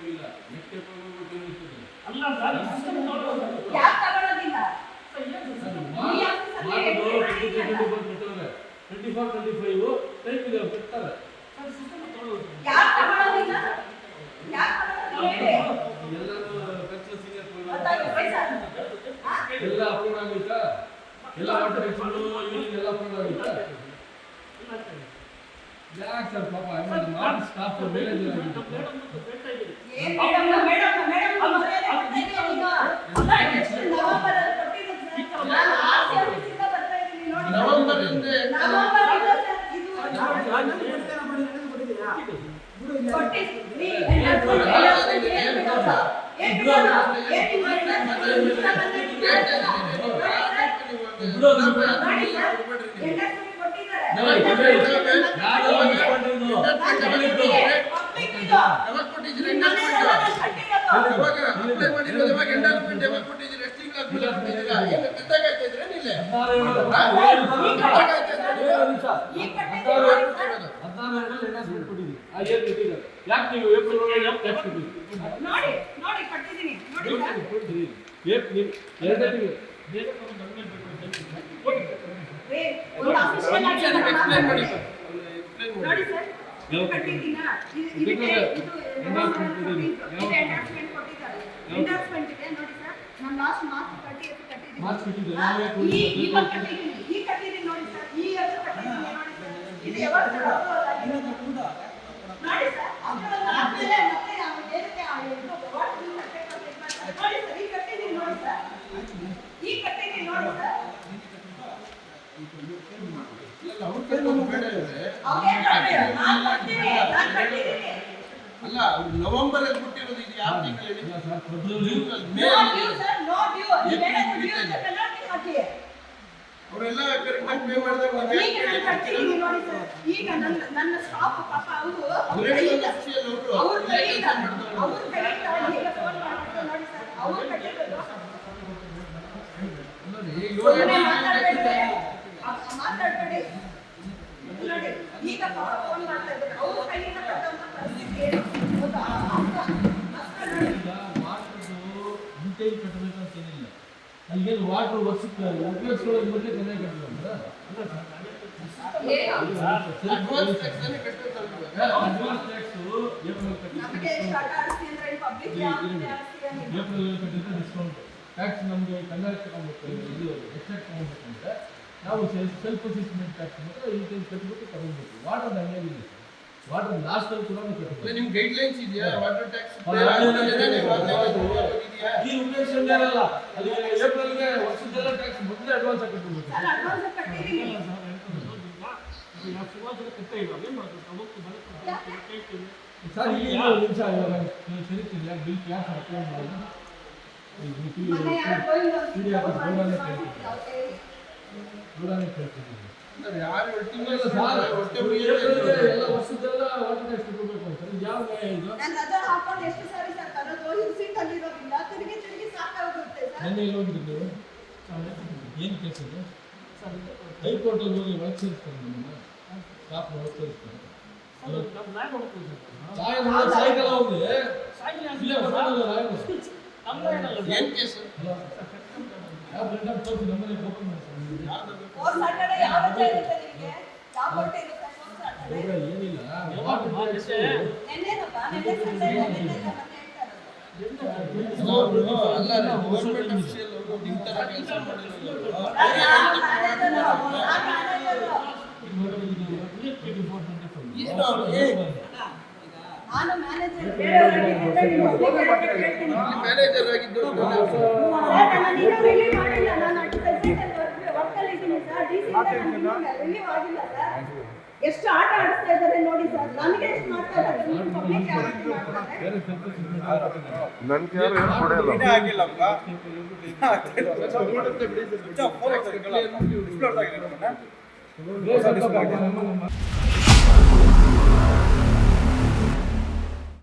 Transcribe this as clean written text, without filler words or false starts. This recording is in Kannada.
ಇಲ್ಲ ನೆಕ್ಕೆ ಅಲ್ಲ ಸರ್ ಸಿಸ್ಟಮ್ ಯಾಕೆ ತಗೊಳ್ಳೋದಿಲ್ಲ? 24-25 ಟೈಪ್ ಇದೆ ಕೊಡ್ತಾರೆ. ಯಾಕೆ ತಗೊಳ್ಳೋದಿಲ್ಲ? ಯಾಕೆ ತಗೊಳ್ಳೋದಿಲ್ಲ ಹೇಳಿ. ಎಲ್ಲರೂ ಕನ್ಸಲ್ ಸೀನಿಯರ್ ಎಲ್ಲ ಅಪ್ರೂವ್ ಆಗಿತ್ತಾ? ಎಲ್ಲ ವಾಟರ್ ಎಕ್ಸ್ಪರ್ಟ್ ಎಲ್ಲ ಅಪ್ರೂವ್ ಆಗಿತ್ತಾ? ಯಾಕೆ ಸರ್ ಪಾಪ ಮಾಡಿ ಸ್ಟಾಫ್ ಮ್ಯಾನೇಜರ್ ಆಗಿತ್ತು. ಯಾಕೆ ನೀವು ಅಲ್ಲ ನವೆಂಬರ್ ಅಲ್ಲಿ ಬಿಟ್ಟಿರೋದು ಇದು ಯಾವ ತಿಂಗಳಲ್ಲಿ ಅವರೆಲ್ಲ ಕರೆಕ್ಟಾಗಿ ಪೇ ಮಾಡಿದಾಗ ಈಗ ನನ್ನ ಸ್ಟಾಫ್ ಪಾಪ ಅವರು ಮಾತಾಡ್ಬೇಡಿ ನೋಡಿ ಈಗ ಫೋನ್ ಮಾಡ್ತಾ ಇದ್ದಾರೆ ಅವ್ರ ಕೈಯಿಂದ ಕಟ್ಟುವಂತ ಪರಿಸ್ಥಿತಿ ಈಗೇನು ವಾಟರ್ ವರ್ಷಕ್ಕೆ ಉಪಯೋಗಿಸ್ಕೊಳ್ಳೋದ್ರ ಬಗ್ಗೆ ಚೆನ್ನಾಗಿ ಕಟ್ಟಿಲ್ಲ ಅಡ್ವಾನ್ಸ್ ಟ್ಯಾಕ್ಸ್ ಏಪ್ರಿಲ್ ಕಟ್ಟಿದ್ರೆ ಡಿಸ್ಕೌಂಟ್ ಟ್ಯಾಕ್ಸ್ ನಮಗೆ ಕನ್ನಡ ತಗೊಂಡ್ಬಿಟ್ಟು ಇದು ಎಕ್ಸ್ಟ್ರಾ ತಗೊಂಡ್ಬೇಕಂದ್ರೆ ನಾವು ಸೆಲ್ಫ್ ಅಸೆಸ್ಮೆಂಟ್ ಟ್ಯಾಕ್ಸ್ ಮಾತ್ರ ಈ ಟೈಮ್ ಕಟ್ಟಿಬಿಟ್ಟು ತಗೊಂಡ್ಬೇಕು. ವಾಟರ್ ಹಂಗೇನಿಲ್ಲ, ವಾಟರ್ ಲಾಸ್ಟಲ್ಲಿ ಕೂಡ ಕಟ್ಟಬೇಕು. ನಿಮ್ಮ ಗೈಡ್ಲೈನ್ಸ್ ಇದೆಯಾ? ವಾಟರ್ ಟ್ಯಾಕ್ಸ್ ಈ ಉದ್ದೇಶ ಇರಲ್ಲ. ಅಲ್ಲಿ ಏಪ್ರಿಲ್ಗೆ ವರ್ಷದೆಲ್ಲ ಟ್ಯಾಕ್ಸ್ ಮೊದಲೇ ಅಡ್ವಾನ್ಸ್ ಆಗಿ ಕಟ್ಟಬೇಕು. ಸರ್ ಈಗ ನಿಮಿಷ ಕರಿತಿಲ್ಲ ಬಿಲ್ ಕ್ಯಾಶ್ ಅಕೌಂಟ್ ಮಾಡೋದು ದೂರನೇ ಕೇಳ್ತಿದ್ದೀವಿ. ಯಾರು ಎಲ್ಲ ವರ್ಷದೆಲ್ಲ ವಾಟರ್ ಟ್ಯಾಕ್ಸ್ ಕಟ್ಟಬೇಕು ಅಂತ ಯಾವ ನ್ಯಾಯ ಇದು? ನೆನ್ನೆ ಇಲ್ಲಿ ಹೋಗಿದ್ದು ಏನು ಕೆಲಸ ಇದೆ? ಹೈಕೋರ್ಟಲ್ಲಿ ಹೋಗಿ ಒಳಗೆ ಸೇರಿಸ್ತಾರೆ ನಮ್ಮನ್ನ ಸ್ಟಾಫ್ ಒಳಗೆ ಸೇರಿಸ್ತಾರೆ. ಸಾಯಂಕಾಲ ಹೋಗಿ ಏನು ಕೇಸು? ಯಾವ ಬ್ರೆಂಡಮ್ ತೋರಿಸಿ ನಮ್ಮನೆ ಓಪನ್ ಮಾಡ್ತಾರೆ. ಏನಿಲ್ಲ ಮ್ಯಾನೇಜರ್ ಆಗಿದ್ದು ಎಷ್ಟು ಆಟ ಆಡಿಸ್ತಾ ಇದ್ದಾರೆ ನೋಡಿ ಸರ್. ನನಗೆ ಎಷ್ಟು ಮಾಡ್ತಾ ಇದ್ದಾರೆ ನನಗೆ ಯಾರು ಹೇಳ್ಕೊಡಲ್ಲ ಆಗಿಲ್ಲ